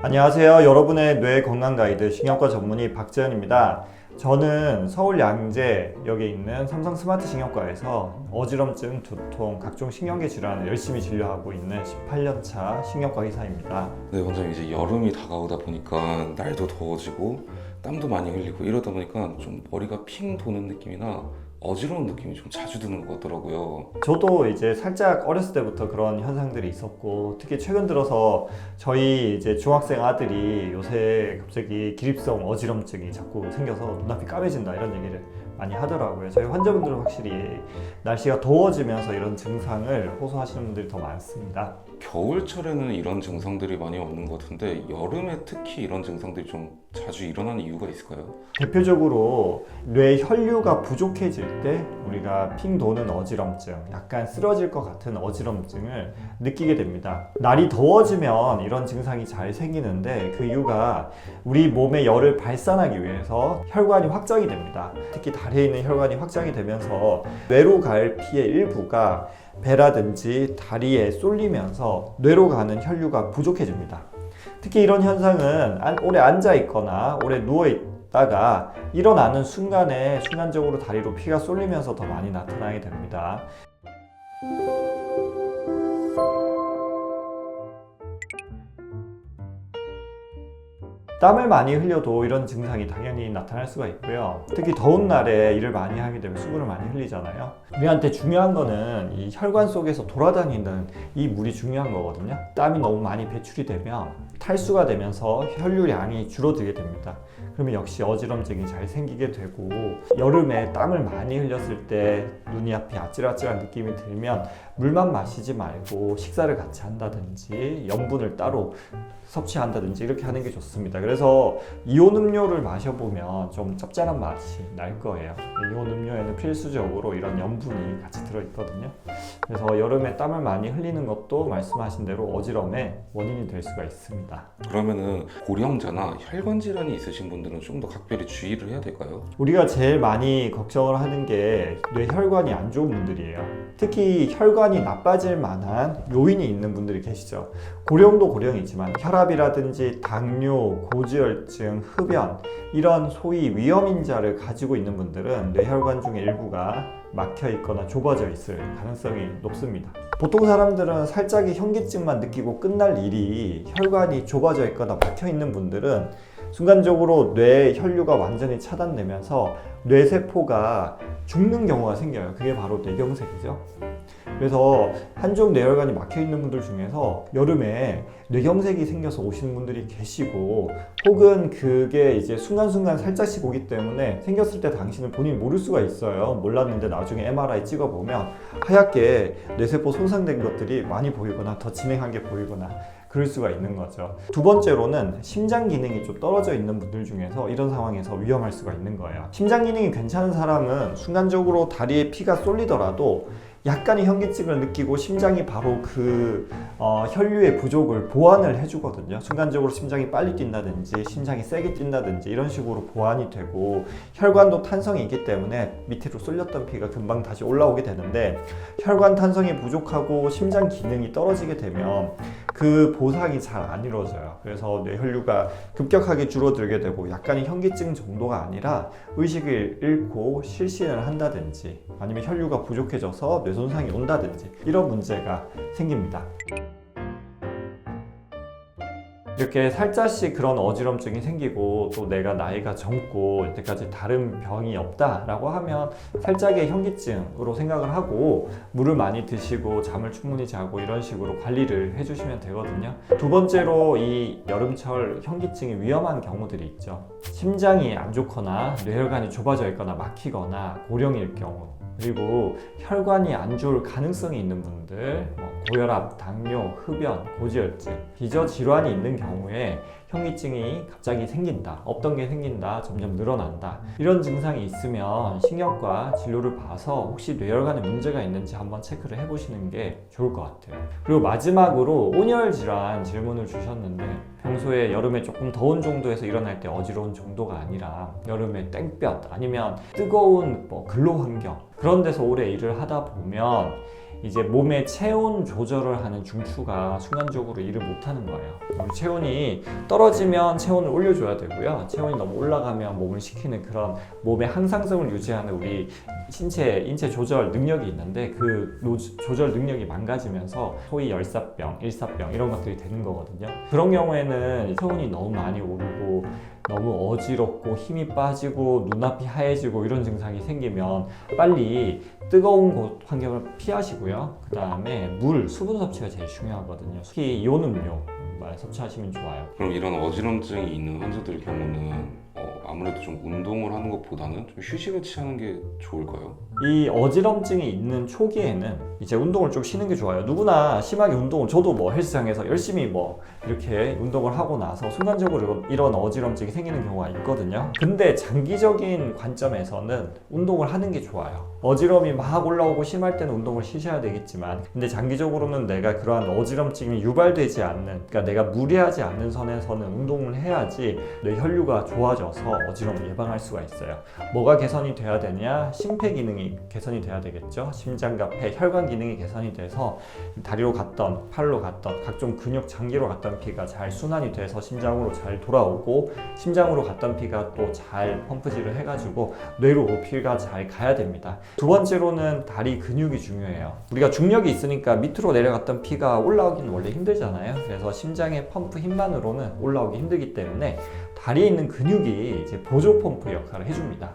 안녕하세요. 여러분의 뇌 건강 가이드 신경과 전문의 박재현입니다. 저는 서울 양재역에 있는 삼성 스마트 신경과에서 어지럼증, 두통, 각종 신경계 질환을 열심히 진료하고 있는 18년차 신경과 의사입니다. 네, 원장님 이제 여름이 다가오다 보니까 날도 더워지고 땀도 많이 흘리고 이러다 보니까 좀 머리가 핑 도는 느낌이나 어지러운 느낌이 좀 자주 드는 것 같더라고요. 저도 이제 살짝 어렸을 때부터 그런 현상들이 있었고, 특히 최근 들어서 저희 이제 중학생 아들이 요새 갑자기 기립성 어지럼증이 자꾸 생겨서 눈앞이 까매진다 이런 얘기를 많이 하더라고요. 저희 환자분들은 확실히 날씨가 더워지면서 이런 증상을 호소하시는 분들이 더 많습니다. 겨울철에는 이런 증상들이 많이 없는 것 같은데 여름에 특히 이런 증상들이 좀 자주 일어나는 이유가 있을까요? 대표적으로 뇌 혈류가 부족해질 때 우리가 핑 도는 어지럼증, 약간 쓰러질 것 같은 어지럼증을 느끼게 됩니다. 날이 더워지면 이런 증상이 잘 생기는데 그 이유가 우리 몸의 열을 발산하기 위해서 혈관이 확장이 됩니다. 특히 다리에 있는 혈관이 확장이 되면서 뇌로 갈 피의 일부가 배라든지 다리에 쏠리면서 뇌로 가는 혈류가 부족해집니다. 특히 이런 현상은 오래 앉아 있거나 오래 누워 있다가 일어나는 순간에 순간적으로 다리로 피가 쏠리면서 더 많이 나타나게 됩니다. 땀을 많이 흘려도 이런 증상이 당연히 나타날 수가 있고요. 특히 더운 날에 일을 많이 하게 되면 수분을 많이 흘리잖아요. 우리한테 중요한 거는 이 혈관 속에서 돌아다니는 이 물이 중요한 거거든요. 땀이 너무 많이 배출이 되면 탈수가 되면서 혈류량이 줄어들게 됩니다. 그러면 역시 어지럼증이 잘 생기게 되고, 여름에 땀을 많이 흘렸을 때 눈이 앞이 아찔아찔한 느낌이 들면 물만 마시지 말고 식사를 같이 한다든지 염분을 따로 섭취한다든지 이렇게 하는 게 좋습니다. 그래서 이온 음료를 마셔보면 좀 짭짤한 맛이 날 거예요. 이온 음료에는 필수적으로 이런 염분이 같이 들어있거든요. 그래서 여름에 땀을 많이 흘리는 것도 말씀하신 대로 어지럼의 원인이 될 수가 있습니다. 그러면은 고령자나 혈관 질환이 있으신 분들은 좀 더 각별히 주의를 해야 될까요? 우리가 제일 많이 걱정을 하는 게 뇌혈관이 안 좋은 분들이에요. 특히 혈관이 나빠질 만한 요인이 있는 분들이 계시죠. 고령도 고령이지만 혈압이라든지 당뇨, 고지혈증, 흡연 이런 소위 위험인자를 가지고 있는 분들은 뇌혈관 중에 일부가 막혀 있거나 좁아져 있을 가능성이 높습니다. 보통 사람들은 살짝의 현기증만 느끼고 끝날 일이 혈관이 좁아져 있거나 막혀 있는 분들은 순간적으로 뇌 혈류가 완전히 차단되면서 뇌세포가 죽는 경우가 생겨요. 그게 바로 뇌경색이죠. 그래서 한쪽 뇌혈관이 막혀 있는 분들 중에서 여름에 뇌경색이 생겨서 오시는 분들이 계시고, 혹은 그게 이제 순간순간 살짝씩 오기 때문에 생겼을 때 당신은 본인이 모를 수가 있어요. 몰랐는데 나중에 MRI 찍어보면 하얗게 뇌세포 손상된 것들이 많이 보이거나 더 진행한 게 보이거나 그럴 수가 있는 거죠. 두 번째로는 심장 기능이 좀 떨어져 있는 분들 중에서 이런 상황에서 위험할 수가 있는 거예요. 심장 기능이 괜찮은 사람은 순간적으로 다리에 피가 쏠리더라도 약간의 현기증을 느끼고 심장이 바로 그 혈류의 부족을 보완을 해주거든요. 순간적으로 심장이 빨리 뛴다든지 심장이 세게 뛴다든지 이런 식으로 보완이 되고, 혈관도 탄성이 있기 때문에 밑으로 쏠렸던 피가 금방 다시 올라오게 되는데, 혈관 탄성이 부족하고 심장 기능이 떨어지게 되면 그 보상이 잘 안 이루어져요. 그래서 뇌혈류가 급격하게 줄어들게 되고 약간의 현기증 정도가 아니라 의식을 잃고 실신을 한다든지 아니면 혈류가 부족해져서 뇌 손상이 온다든지 이런 문제가 생깁니다. 이렇게 살짝씩 그런 어지럼증이 생기고 또 내가 나이가 젊고 이때까지 다른 병이 없다라고 하면 살짝의 현기증으로 생각을 하고 물을 많이 드시고 잠을 충분히 자고 이런 식으로 관리를 해주시면 되거든요. 두 번째로 이 여름철 현기증이 위험한 경우들이 있죠. 심장이 안 좋거나 뇌혈관이 좁아져 있거나 막히거나 고령일 경우, 그리고 혈관이 안 좋을 가능성이 있는 분들, 고혈압, 당뇨, 흡연, 고지혈증, 기저질환이 있는 경우에 현기증이 갑자기 생긴다, 없던 게 생긴다, 점점 늘어난다, 이런 증상이 있으면 신경과 진료를 봐서 혹시 뇌혈관에 문제가 있는지 한번 체크를 해보시는 게 좋을 것 같아요. 그리고 마지막으로 온열 질환 질문을 주셨는데, 평소에 여름에 조금 더운 정도에서 일어날 때 어지러운 정도가 아니라 여름에 땡볕 아니면 뜨거운 근로 환경, 그런 데서 오래 일을 하다 보면 이제 몸의 체온 조절을 하는 중추가 순간적으로 일을 못하는 거예요. 우리 체온이 떨어지면 체온을 올려줘야 되고요. 체온이 너무 올라가면 몸을 식히는 그런 몸의 항상성을 유지하는 우리 인체 조절 능력이 있는데 그 조절 능력이 망가지면서 소위 열사병, 일사병 이런 것들이 되는 거거든요. 그런 경우에는 체온이 너무 많이 오르고 너무 어지럽고 힘이 빠지고 눈앞이 하얘지고 이런 증상이 생기면 빨리 뜨거운 곳 환경을 피하시고요. 그 다음에 물, 수분 섭취가 제일 중요하거든요. 특히 이온 음료 많이 섭취하시면 좋아요. 그럼 이런 어지럼증이 있는 환자들 경우는 아무래도 좀 운동을 하는 것보다는 좀 휴식을 취하는 게 좋을까요? 이 어지럼증이 있는 초기에는 이제 운동을 좀 쉬는 게 좋아요. 누구나 심하게 운동을, 저도 뭐 헬스장에서 열심히 뭐 이렇게 운동을 하고 나서 순간적으로 이런 어지럼증이 생기는 경우가 있거든요. 근데 장기적인 관점에서는 운동을 하는 게 좋아요. 어지럼이 막 올라오고 심할 때는 운동을 쉬셔야 되겠지만, 근데 장기적으로는 내가 그러한 어지럼증이 유발되지 않는, 그러니까 내가 무리하지 않는 선에서는 운동을 해야지 뇌 혈류가 좋아져서 어지럼을 예방할 수가 있어요. 뭐가 개선이 돼야 되냐? 심폐기능이 개선이 돼야 되겠죠. 심장과 폐, 혈관 기능이 개선이 돼서 다리로 갔던 팔로 갔던 각종 근육 장기로 갔던 피가 잘 순환이 돼서 심장으로 잘 돌아오고, 심장으로 갔던 피가 또 잘 펌프질을 해가지고 뇌로 피가 잘 가야 됩니다. 두 번째로는 다리 근육이 중요해요. 우리가 중력이 있으니까 밑으로 내려갔던 피가 올라오기는 원래 힘들잖아요. 그래서 심장의 펌프 힘만으로는 올라오기 힘들기 때문에 다리에 있는 근육이 이제 보조 펌프 역할을 해줍니다.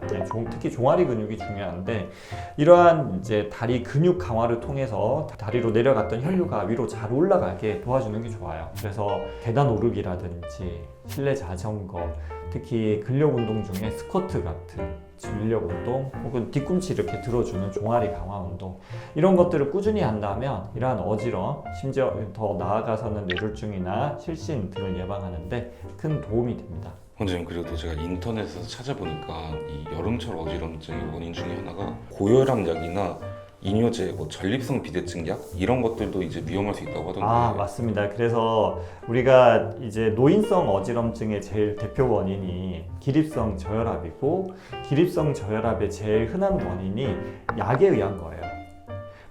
특히 종아리 근육이 중요한데, 이러한 이제 다리 근육 강화를 통해서 다리로 내려갔던 혈류가 위로 잘 올라가게 도와주는 게 좋아요. 그래서 계단 오르기라든지 실내 자전거, 특히 근력 운동 중에 스쿼트 같은 근력 운동 혹은 뒤꿈치 이렇게 들어주는 종아리 강화 운동, 이런 것들을 꾸준히 한다면 이러한 어지럼, 심지어 더 나아가서는 뇌졸중이나 실신 등을 예방하는데 큰 도움이 됩니다. 원장님, 그래도 제가 인터넷에서 찾아보니까 이 여름철 어지럼증의 원인 중에 하나가 고혈압약이나 이뇨제, 전립성 비대증 약 이런 것들도 이제 위험할 수 있다고 하던데. 맞습니다. 그래서 우리가 이제 노인성 어지럼증의 제일 대표 원인이 기립성 저혈압이고, 기립성 저혈압의 제일 흔한 원인이 약에 의한 거예요.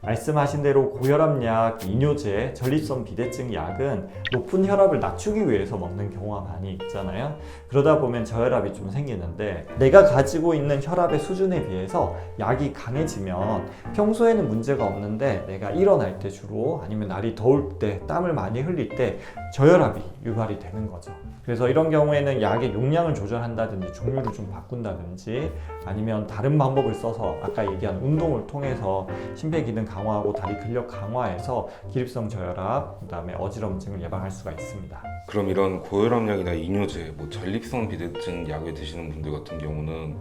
말씀하신 대로 고혈압약, 이뇨제, 전립선 비대증 약은 높은 혈압을 낮추기 위해서 먹는 경우가 많이 있잖아요. 그러다 보면 저혈압이 좀 생기는데, 내가 가지고 있는 혈압의 수준에 비해서 약이 강해지면 평소에는 문제가 없는데 내가 일어날 때 주로, 아니면 날이 더울 때, 땀을 많이 흘릴 때 저혈압이 유발이 되는 거죠. 그래서 이런 경우에는 약의 용량을 조절한다든지 종류를 좀 바꾼다든지, 아니면 다른 방법을 써서 아까 얘기한 운동을 통해서 심폐기능 강화하고 다리 근력 강화해서 기립성 저혈압, 그 다음에 어지럼증을 예방할 수가 있습니다. 그럼 이런 고혈압약이나 이뇨제, 전립성 비대증 약을 드시는 분들 같은 경우는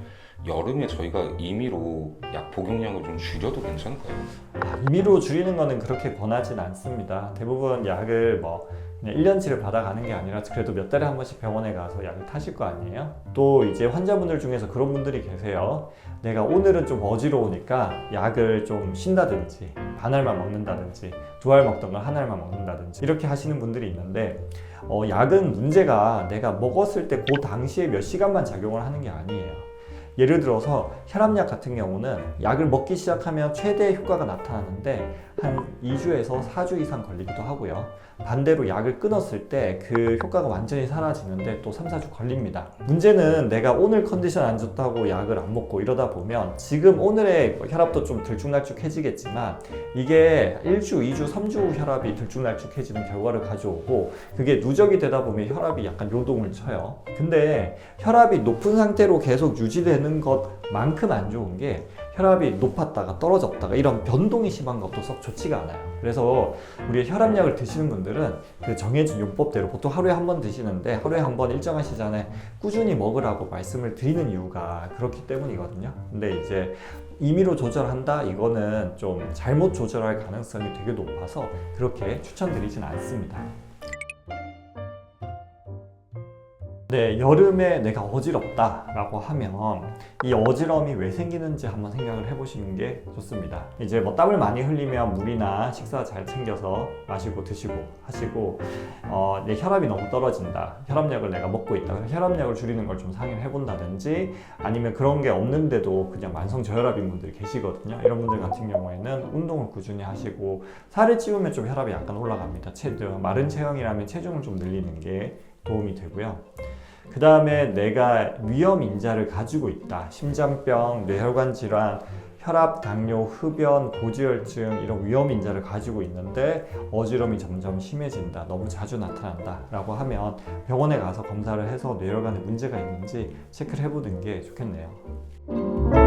여름에 저희가 임의로 약 복용량을 좀 줄여도 괜찮을까요? 임의로 줄이는 거는 그렇게 권하진 않습니다. 대부분 약을 그냥 1년치를 받아가는 게 아니라 그래도 몇 달에 한 번씩 병원에 가서 약을 타실 거 아니에요? 또 이제 환자분들 중에서 그런 분들이 계세요. 내가 오늘은 좀 어지러우니까 약을 좀 쉰다든지, 반 알만 먹는다든지, 두 알 먹던 걸 한 알만 먹는다든지 이렇게 하시는 분들이 있는데, 약은 문제가 내가 먹었을 때 그 당시에 몇 시간만 작용을 하는 게 아니에요. 예를 들어서 혈압약 같은 경우는 약을 먹기 시작하면 최대 효과가 나타나는데 한 2주에서 4주 이상 걸리기도 하고요. 반대로 약을 끊었을 때 그 효과가 완전히 사라지는데 또 3, 4주 걸립니다. 문제는 내가 오늘 컨디션 안 좋다고 약을 안 먹고 이러다 보면 지금 오늘의 혈압도 좀 들쭉날쭉해지겠지만 이게 1주, 2주, 3주 후 혈압이 들쭉날쭉해지는 결과를 가져오고, 그게 누적이 되다 보면 혈압이 약간 요동을 쳐요. 근데 혈압이 높은 상태로 계속 유지되는 것만큼 안 좋은 게, 혈압이 높았다가 떨어졌다가 이런 변동이 심한 것도 썩 좋지가 않아요. 그래서 우리 혈압약을 드시는 분들은 그 정해진 용법대로 보통 하루에 한 번 드시는데, 하루에 한 번 일정한 시간에 꾸준히 먹으라고 말씀을 드리는 이유가 그렇기 때문이거든요. 근데 이제 임의로 조절한다? 이거는 좀 잘못 조절할 가능성이 되게 높아서 그렇게 추천드리진 않습니다. 네, 여름에 내가 어지럽다라고 하면 이 어지러움이 왜 생기는지 한번 생각을 해보시는 게 좋습니다. 이제 뭐 땀을 많이 흘리면 물이나 식사 잘 챙겨서 마시고 드시고 하시고 내 혈압이 너무 떨어진다. 혈압약을 내가 먹고 있다. 그래서 혈압약을 줄이는 걸 좀 상의를 해본다든지 아니면 그런 게 없는데도 그냥 만성 저혈압인 분들이 계시거든요. 이런 분들 같은 경우에는 운동을 꾸준히 하시고 살을 찌우면 좀 혈압이 약간 올라갑니다. 마른 체형이라면 체중을 좀 늘리는 게 도움이 되고요. 그 다음에 내가 위험 인자를 가지고 있다. 심장병, 뇌혈관 질환, 혈압, 당뇨, 흡연, 고지혈증 이런 위험 인자를 가지고 있는데 어지러움이 점점 심해진다. 너무 자주 나타난다. 라고 하면 병원에 가서 검사를 해서 뇌혈관에 문제가 있는지 체크를 해보는 게 좋겠네요.